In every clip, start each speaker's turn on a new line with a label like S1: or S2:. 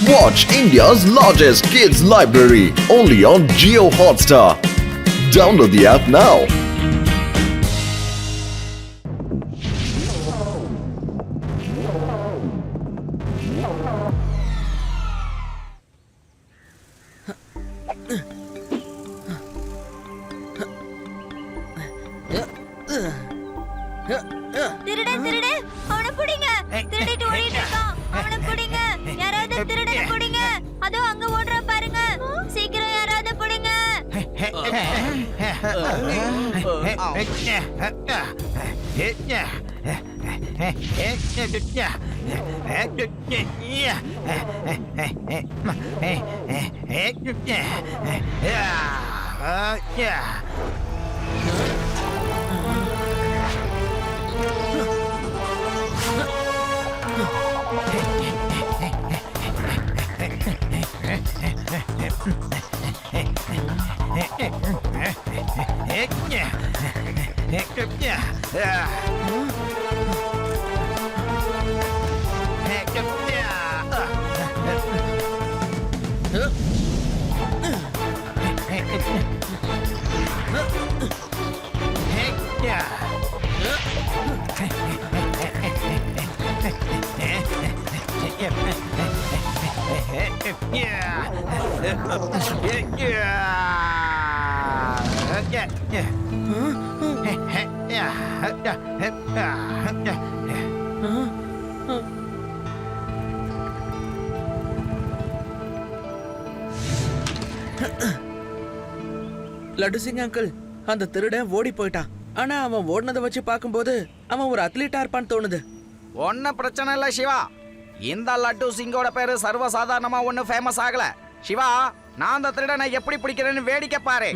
S1: Watch India's largest kids library only on Jio Hotstar. Download the app now.
S2: திருடன் திருடன் அவனை புடிங்க. திருடிட்டு ஓடிட்டு இருக்கான். அவனை புடிங்க. யாராவது திருடனை புடிங்க. அதோ அங்க ஓடுறான் பாருங்க. சீக்கிரம் யாராவது புடிங்க.
S3: லட்டு சிங் அங்கிள், அந்த திருடன் ஓடி போயிட்டான். ஆனா அவன் ஓடினதை வச்சு பார்க்கும்போது அவன் ஒரு அத்லீட்டா இருப்பான்னு தோணுது.
S4: ஒன்னும் பிரச்சனை இல்ல சிவா. இந்த லட்டு சிங்கோட பேரு சர்வசாதாரணமா ஒன்னும் ஃபேமஸ் ஆகல. சிவா, நான் அந்த திருடனை எப்படி பிடிக்கிறேன்னு வேடிக்கை பாரு.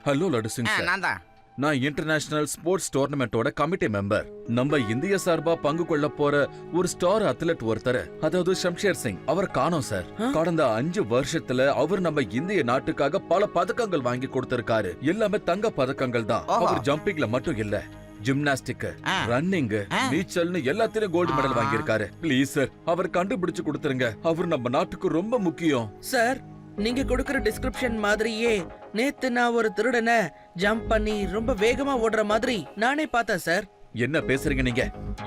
S5: Hello laddu Singh sir.
S4: நான் தான்.
S5: நான் இன்டர்நேஷனல் ஸ்போர்ட்ஸ் டோர்னமெண்டோட கமிட்டி மெம்பர். நம்ம இந்திய சார்பா பங்கு கொள்ள போற ஒரு ஸ்டார் அத்லெட் ஒருத்தர், அதாவது ஷம்ஷேர் சிங், அவர் காணோம் சார். கடந்த 5 வருஷத்துல அவர் நம்ம இந்திய நாட்டுக்காக பல பதக்கங்கள் வாங்கி கொடுத்திருக்காரு. எல்லாமே தங்க பதக்கங்கள் தான். அவர் ஜம்பிங்ல மட்டும் இல்ல, ஜிம்னாஸ்டிக், ரன்னிங், நீச்சல்னு எல்லாத்திலும் கோல்டு மெடல் வாங்கியிருக்காரு. ப்ளீஸ் சார், அவர் கண்டுபிடிச்சு கொடுத்துருங்க. அவர் நம்ம நாட்டுக்கு ரொம்ப முக்கியம்
S3: சார். நீங்க கொடுக்கிற டிஸ்கிரிப்ஷன் மாதிரியே நேத்து நான் ஒரு திருடனை ஜம்ப் பண்ணி ரொம்ப வேகமா ஓடுற மாதிரி நானே பார்த்தேன் சார்.
S5: என்ன பேசுறீங்க நீங்க?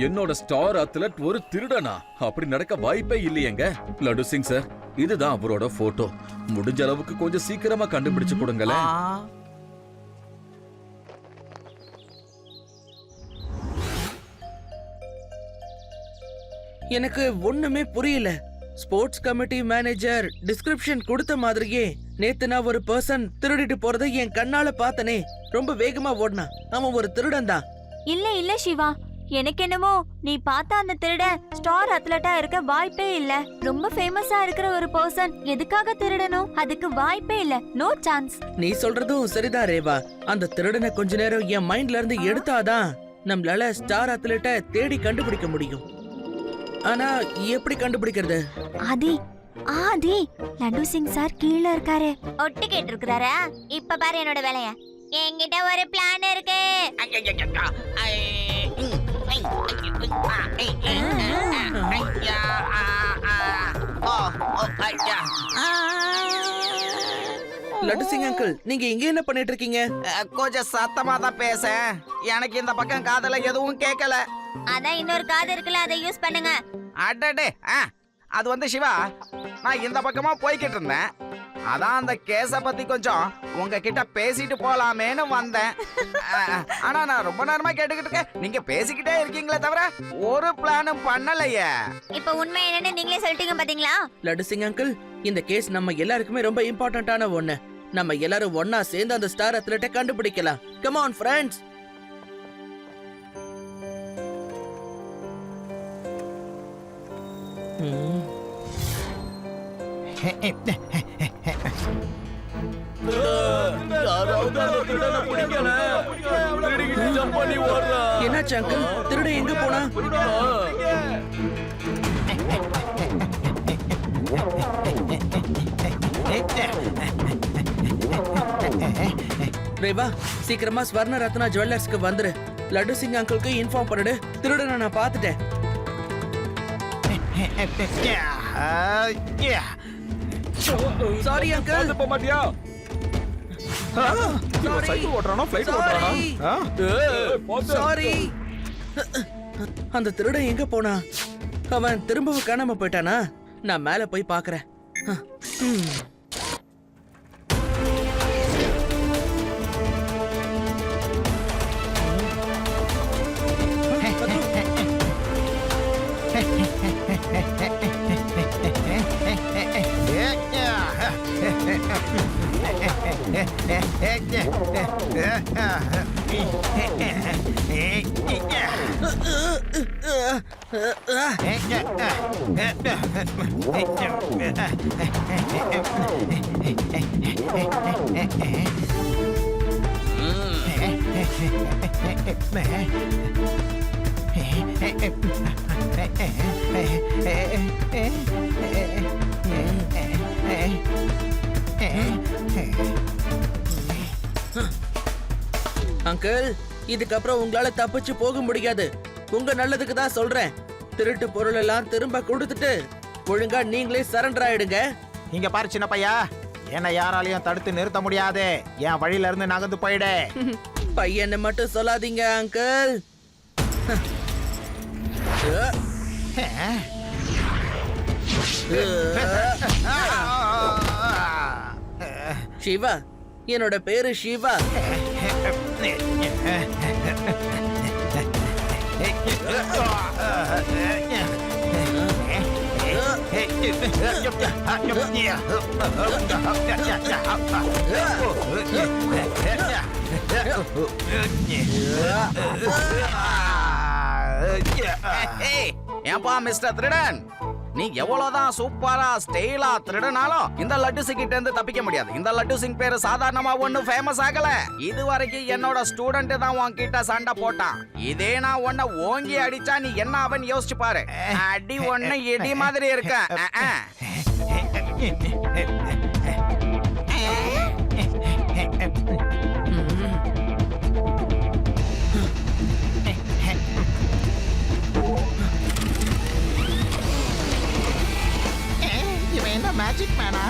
S5: என்னோட ஸ்டார் அத்லெட் ஒரு திருடனா? அப்படி நடக்க வாய்ப்பே இல்லையேங்க. லட்டு சிங் சார், இதுதான் அவரோட போட்டோ. முடிஞ்ச அளவுக்கு கொஞ்சம் சீக்கிரமா கண்டுபிடிச்சு கொடுங்களேன்.
S3: எனக்கு ஒண்ணுமே புரியல. ஸ்போர்ட்ஸ் கமிட்டி மேனேஜர் டிஸ்கிரிப்ஷன் கொடுத்த மாதிரியே நேத்து நான் ஒரு பர்சன் திருடிட்டு போறதை என் கண்ணால பார்த்தனே. ரொம்ப வேகமா ஓடுனான். அவன் ஒரு திருடன் தான்.
S2: இல்ல இல்ல சிவா, எனக்கு என்னமோ நீ பார்த்த அந்த திருடன் ஸ்டார் அத்லட்டா இருக்க வாய்ப்பே இல்ல. ரொம்ப ஃபேமஸா இருக்கிற ஒரு பர்சன் எதுக்காக திருடணும்? அதுக்கு வாய்ப்பே இல்ல. No chance.
S3: நீ சொல்றதும் சரிதான் ரேவா. அந்த திருடனை கொஞ்ச நேரம் என் மைண்ட்ல இருந்து எடுத்தாதான் நம்மளால ஸ்டார் அத்லெட்டை தேடி கண்டுபிடிக்க முடியும். ஆனா எப்படி கண்டுபிடிக்கிறது?
S2: ஆதி ஆதி, லட்டு சிங் சார் கீழ இருக்காரு. ஒட்டு கேட்டு இருக்கிறாரா? இப்ப பாரு என்னோட வேலைய. என்கிட்ட ஒரு பிளான் இருக்கு.
S3: லட்டு சிங் அங்கிள், நீங்க இங்க என்ன பண்ணிட்டு இருக்கீங்க?
S4: கொஞ்சம் சத்தமா தான் பேச. எனக்கு இந்த பக்கம் காதுல எதுவும் கேட்கல.
S2: அதான் இன்னொரு காது இருக்குல்ல, அதை யூஸ் பண்ணுங்க.
S4: அடடே, அது வந்து சிவா, நான் இந்த பக்கமா போய்கிட்டு இருந்தேன். அதான் அந்த கேஸ பத்தி கொஞ்சம் உங்ககிட்ட பேசிட்டு போலாமேன்னு வந்தேன். ஆனா நான் ரொம்ப நேரமா கேட்டுக்கிட்டு இருக்கேன். நீங்க பேசிக்கிட்டே இருக்கீங்களே தவிர ஒரு பிளானும் பண்ணலையே.
S2: இப்ப உண்மை என்னன்னு நீங்களே சொல்லிட்டீங்க பாத்தீங்களா?
S3: லட்டு சிங் அங்கிள், இந்த கேஸ் நம்ம எல்லாருக்குமே ரொம்ப இம்பார்ட்டன்டான ஒண்ணு. நம்ம எல்லாரும் ஒன்னா சேர்ந்து அந்த ஸ்டார் அத்லெட்டை கண்டுபிடிக்கலாம். Come on friends. என்னாச்சு அங்கிள்? திருட எங்க போனா? ரேவா, சீக்கிரமா ஸ்வர்ண ரத்னா ஜுவல்லர்ஸ்க்கு வந்துரு. லட்டு சிங் அங்கிளுக்கு இன்ஃபார்ம் பண்ணிடு. திருடனை நான் பார்த்துட்டேன். Sorry uncle.
S5: போக மாட்டியா? சைக்கிள் ஓட்டுறானா ஃளைட் ஓட்டுறானா?
S3: சாரி. அந்த திருடன் எங்க போனா? அவன் திரும்பவும் காணாம போயிட்டானா? நான் மேல போய் பாக்குறேன். அங்கிள், இதுக்கப்புறம் உங்களால தப்பிச்சு போக முடியாது. உங்க நல்லதுக்கு தான் சொல்றேன். திருட்டு பொருள் எல்லாம் திரும்ப கொடுத்துட்டு ஒழுங்கா நீங்களே சரண்டர் ஆயிடுங்க.
S4: இங்க பாரு சின்ன பையா, என்ன யாராலையும் தடுத்து நிறுத்த முடியாது. என் வழியில இருந்து நகர்ந்து போயிடு.
S3: பையனை மட்டும் சொல்லாதீங்க அங்கிள். சிவா, என்னோட பேரு சிவா.
S4: ஏன்பா மிஸ்டர் திருடன், நீ எவ்வளவுதான் சூப்பரா ஸ்டைலா திருடனாலும் இந்த லட்டு சிங் கிட்ட இருந்து தப்பிக்க முடியாது. இந்த லட்டு சிங் பேரு சாதாரணமா ஒண்ணு ஃபேமஸ் ஆகல. இது வரைக்கும் என்னோட ஸ்டூடெண்ட் தான் உன்கிட்ட சண்டை போட்டான். இதே நான் உன்னை ஓங்கி அடிச்சா நீ என்ன அவன் யோசிச்சு பாரு. அடி ஒண்ணு இடி மாதிரி இருக்க. இவன் என்ன மேஜிக் மேனா?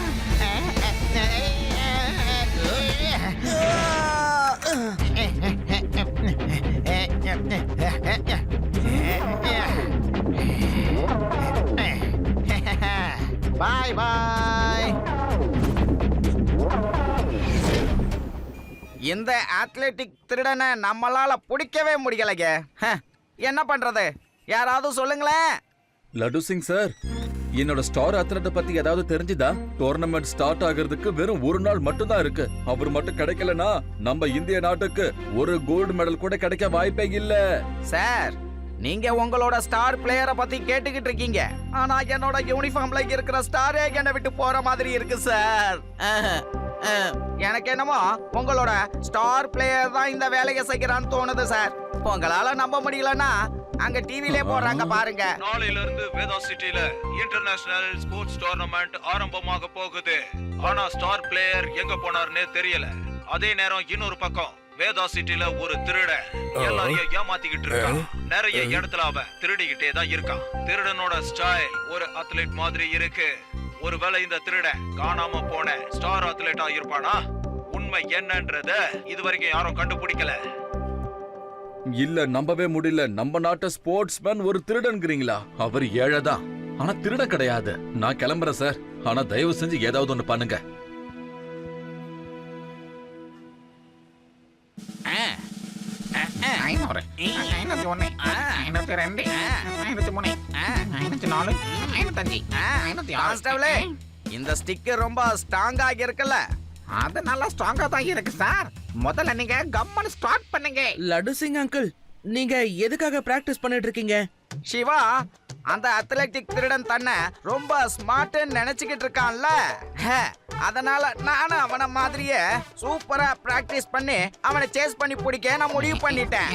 S4: பாய் பாய். இந்த அத்லெட்டிக் திருடனை நம்மளால பிடிக்கவே முடியலைங்க. என்ன பண்றது, யாராவது சொல்லுங்களேன்.
S5: லட்டு சிங் சார், என்னோட ஸ்டார் அத்லெட்டை பத்தி ஏதாவது தெரிஞ்சுதா? டோர்னமெண்ட் ஸ்டார்ட் ஆகிறதுக்கு வெறும் ஒரு நாள் மட்டும் தான் இருக்கு. அவர் மட்டும் கிடைக்கலனா நம்ம இந்திய நாட்டுக்கு ஒரு கோல்டு மெடல் கூட கிடைக்க வாய்ப்பே இல்ல.
S4: சார், நீங்க உங்களோட ஸ்டார் பிளேயரை பத்தி கேட்டுக்கிட்டு இருக்கீங்க. ஆனா என்னோட யூனிஃபார்ம்ல இருக்கிற ஸ்டாரே என்னை விட்டு போற மாதிரி இருக்கு சார். எனக்கு என்னமோ உங்களோட ஸ்டார் பிளேயர் தான் இந்த வேலையை செய்யறான்னு தோணுது சார். உங்களால நம்ப முடியலன்னா அங்க டிவிலே போடுறாங்க பாருங்க.
S6: நாளையில இருந்து வேதா சிட்டில இன்டர்நேஷனல் ஸ்போர்ட்ஸ் டோர்னமெண்ட் ஆரம்பமாக போகுது. ஆனா ஸ்டார் பிளேயர் எங்க போனார்னே தெரியல. அதே நேரம் இன்னொரு பக்கம் வேதா சிட்டில ஒரு திருடன் எல்லாரையும் ஏமாத்திக்கிட்டு இருக்கான். நிறைய இடத்துல அவன் திருடிக்கிட்டே தான் இருக்கான். திருடனோட ஸ்டைல் ஒரு அத்லெட் மாதிரி இருக்கு. ஒருவேளை இந்த திருடன் காணாம போன ஸ்டார் அத்லெட்டா இருப்பானா? உண்மை என்னன்றத இதுவரைக்கும் யாரும் கண்டுபிடிக்கல.
S5: இல்ல, நம்பவே முடியல. நம்ம நாட்டு ஸ்போர்ட்ஸ்மேன் ஒரு திருடன்கிறீங்களா? அவர் ஏழைதான், ஆனா திருடன் கிடையாது. நான் கிளம்புறேன் சார். ஆனா தயவு செஞ்சு ஏதாவது ஒண்ணு பண்ணுங்க.
S4: இந்த ஸ்டிக்கர் ரொம்ப ஸ்ட்ராங்கா இருக்குல்ல? அது நல்லா ஸ்ட்ராங்கா தான் இருக்கு சார். முதல்ல நீங்க கம்மன் ஸ்டார்ட் பண்ணுங்க.
S3: லட்டு சிங் அங்கிள், நீங்க எதுக்காக பிராக்டிஸ் பண்ணிட்டு இருக்கீங்க?
S4: சிவா, அந்த அத்லெட்டிக் திருடன் தன்னை ரொம்ப ஸ்மார்ட்னு நினைச்சுக்கிட்டு இருக்கான்ல, அதனால நானும் அவன மாதிரியே சூப்பரா பிராக்டிஸ் பண்ணி அவனை சேஸ் பண்ணி பிடிக்க நான் முடிவு பண்ணிட்டேன்.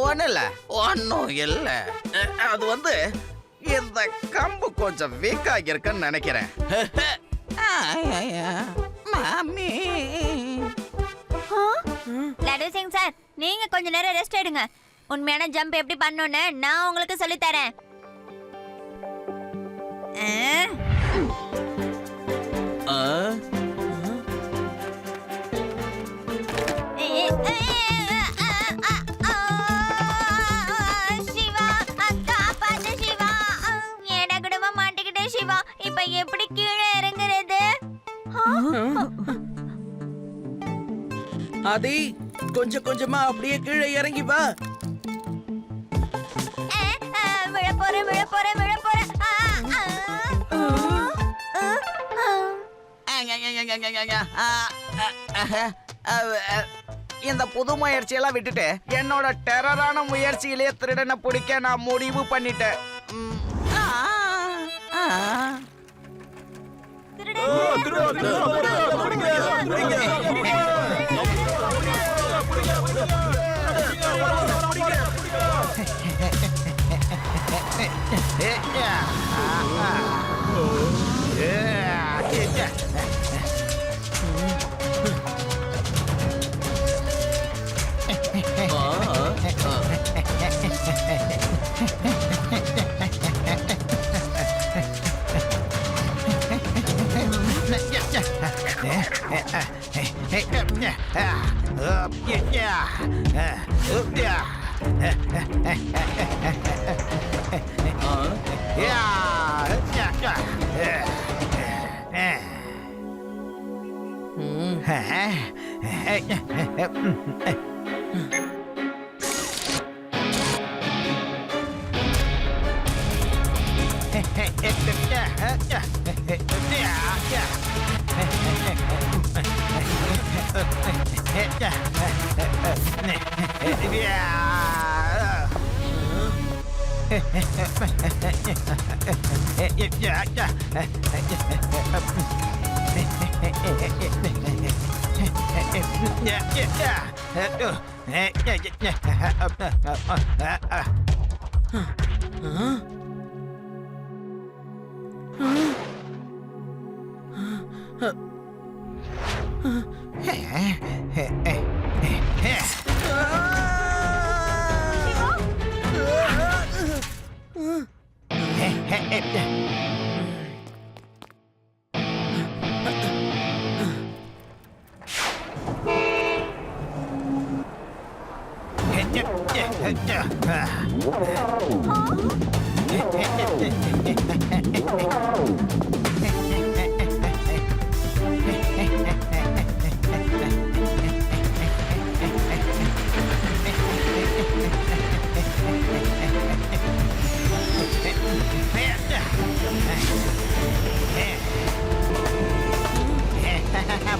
S4: ஒன்றும் இல்லை ஒன்றும் இல்லை. அது வந்து இந்த கம்பு கொஞ்சம் வீக் ஆகியிருக்குன்னு நினைக்கிறேன். மாமி
S2: லட்டு சிங் சார், நீங்க கொஞ்ச நேரம் ரெஸ்ட் எடுங்க. உண்மையான ஜம்ப் எப்படி பண்ணணும்னு நான் உங்களுக்கு சொல்லி தரேன். சிவா, காப்பாத்து சிவா. எனக்கு கூட மாட்டிக்கிட்டேன் சிவா. இப்ப எப்படி கீழே இறங்குறது?
S3: ஆதி, கொஞ்சம் கொஞ்சமா அப்படியே கீழே இறங்கி வா.
S2: விழப்போறேன் விழப்போறேன் விழப்போறேன்.
S4: இந்த புது முயற்சியெல்லாம் விட்டுட்டு என்னோட டெரரான முயற்சியிலேயே திருடனை பிடிக்க நான் முடிவு பண்ணிட்டேன்.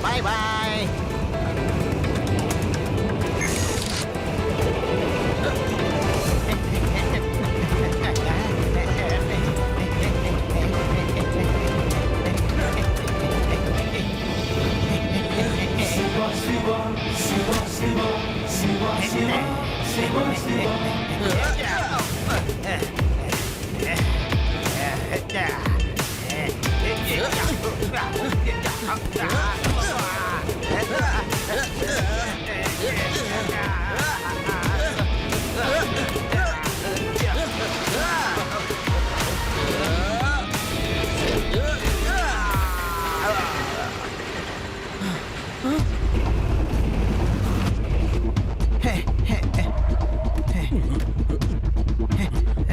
S4: Bye bye.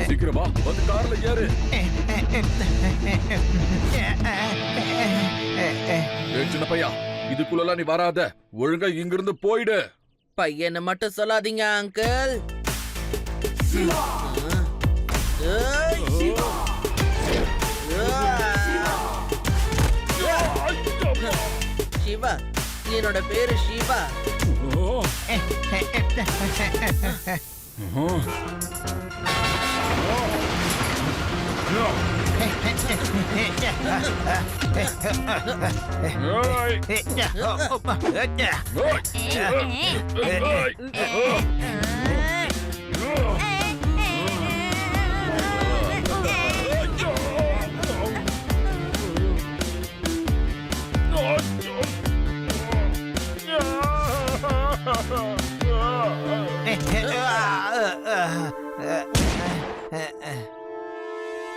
S5: சீக்கிரமா வந்து கார்ல ஏறு. சின்ன பையா, இதுக்குள்ளலாம் நீ வராத. ஒழுங்கா இங்கிருந்து போயிடு.
S3: பையனை மட்டும் சொல்லாதீங்க அங்கிள். சிவா, என்னோட பேரு Siva.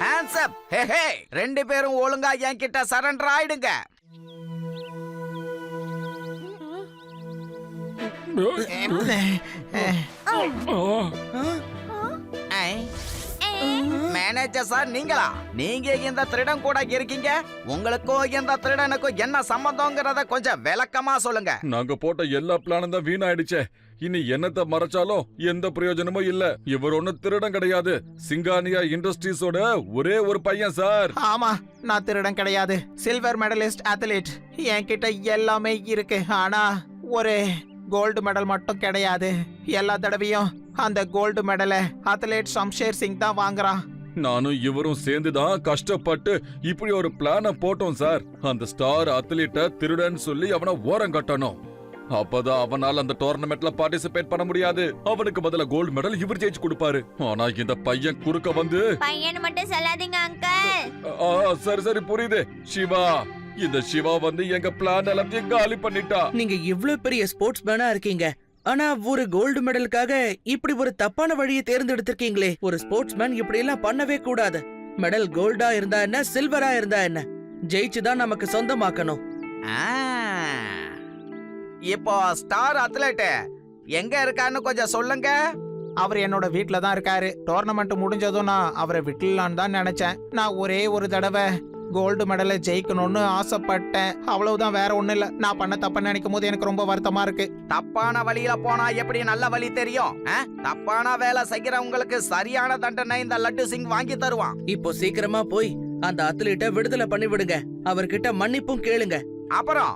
S4: Hands up! Hey, hey! ரெண்டு பேரும் ஒழுங்கா என்கிட்ட சரண்டர் ஆயிடுங்க. மேனேஜர் சார் நீங்களா? நீங்க இந்த திருடன் கூட இருக்கீங்க. உங்களுக்கும் இந்த திருடனுக்கும் என்ன சம்பந்தம்ங்கறத கொஞ்சம் விளக்கமா சொல்லுங்க.
S5: நாங்க போட்ட எல்லா பிளானும் தான் வீணாயிடுச்சே. இனி என்னத்த மறைச்சாலும் எந்த பிரயோஜனமும் இல்ல. இவர் ஒண்ணு திருடன் கிடையாது. சிங்கானியா இண்டஸ்ட்ரீஸோட ஒரே ஒரு பையன் சார்.
S7: ஆமா, நான் திருடன் கிடையாது. Silver medallist athlete. என்கிட்ட எல்லாமே இருக்கு. ஆனா ஒரு கோல்டு மெடல் மட்டும் கிடையாது. எல்லா தடவையும் அந்த கோல்டு மெடலை அத்லீட் ஷம்ஷேர் சிங் தான் வாங்குறான்.
S5: நானும் இவரும் சேர்ந்து தான் கஷ்டப்பட்டு இப்படி ஒரு பிளான போட்டோம் சார். அந்த ஸ்டார் அத்லீட்ட திருடன்னு சொல்லி அவனை ஓரம் கட்டணும். அப்பதான் அவனால அந்த டோர்னமெண்ட்ல பார்ட்டிசிபேட் பண்ண முடியாது. அவனுக்கு பதிலா கோல்டு மெடல் இவர் ஜெயிச்சு கொடுப்பாரு. ஆனா இந்த பையன் குறுக்க வந்து
S2: பையன் மட்டும் சொல்லாதீங்க அங்கிள்.
S5: சரி சரி புரியுது. சிவா, இந்த சிவா வந்து எங்க பிளான் எல்லாத்தையும் காலி பண்ணிட்டா.
S3: நீங்க இவ்ளோ பெரிய ஸ்போர்ட்ஸ் மேனா இருக்கீங்க, ஆனா ஒரு கோல்டு மெடலுக்காக இப்படி ஒரு தப்பான வழியை தேர்ந்தெடுத்திருக்கீங்களே. ஒரு ஸ்போர்ட்ஸ் மேன் இப்படி எல்லாம் பண்ணவே கூடாது. மெடல் கோல்டா இருந்தா என்ன, சில்வரா இருந்தா என்ன, ஜெயிச்சுதான் நமக்கு சொந்தமாக்கணும்.
S4: இப்போ ஸ்டார் அத்லெட் எங்க இருக்கான்னு கொஞ்சம் சொல்லுங்க.
S7: அவர் என்னோட வீட்ல தான் இருக்காரு. டோர்னமெண்ட் முடிஞ்சதும் நான் அவரை விட்டுலான்னு தான் நினைச்சேன். நான் ஒரே ஒரு தடவை கோல்டு மெடலை ஜெயிக்கணும்னு ஆசைப்பட்டேன். அவ்வளவுதான், வேற ஒண்ணும் இல்ல. நான் பண்ண தப்ப நினைக்கும் போது எனக்கு ரொம்ப வருத்தமா இருக்கு.
S4: தப்பான வழியில போனா எப்படி நல்ல வழி தெரியும்? தப்பான வேலை செய்யறவங்களுக்கு சரியான தண்டனை இந்த லட்டு சிங் வாங்கி தருவான்.
S3: இப்போ சீக்கிரமா போய் அந்த அத்லீட்டை விடுதலை பண்ணி விடுங்க. அவர்கிட்ட மன்னிப்பும் கேளுங்க.
S4: அப்புறம்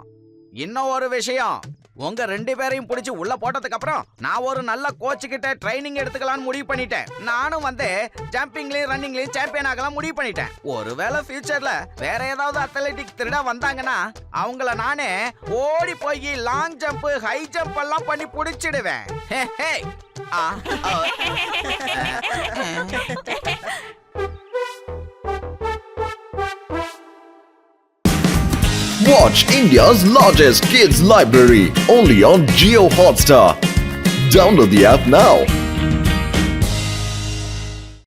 S4: இன்னும் ஒரு விஷயம், உங்க ரெண்டு பேரையும் பிடிச்சி உள்ள போட்டதுக்கு அப்புறம் நான் ஒரு நல்ல கோச்சு கிட்ட ட்ரைனிங் எடுத்துக்கலாம்னு முடிவு பண்ணிட்டேன். நானும் வந்து ஜம்பிங்லயும் ரன்னிங்லயும் சாம்பியன் ஆகலாம் முடிவு பண்ணிட்டேன். ஒருவேளை ஃபியூச்சர்ல வேற ஏதாவது அத்லெட்டிக் திருட வந்தாங்கன்னா அவங்கள நானே ஓடி போய் லாங் ஜம்ப், ஹை ஜம்ப் எல்லாம் பண்ணி பிடிச்சிடுவேன்.
S1: Watch India's largest kids library only on Jio Hotstar. Download the app now.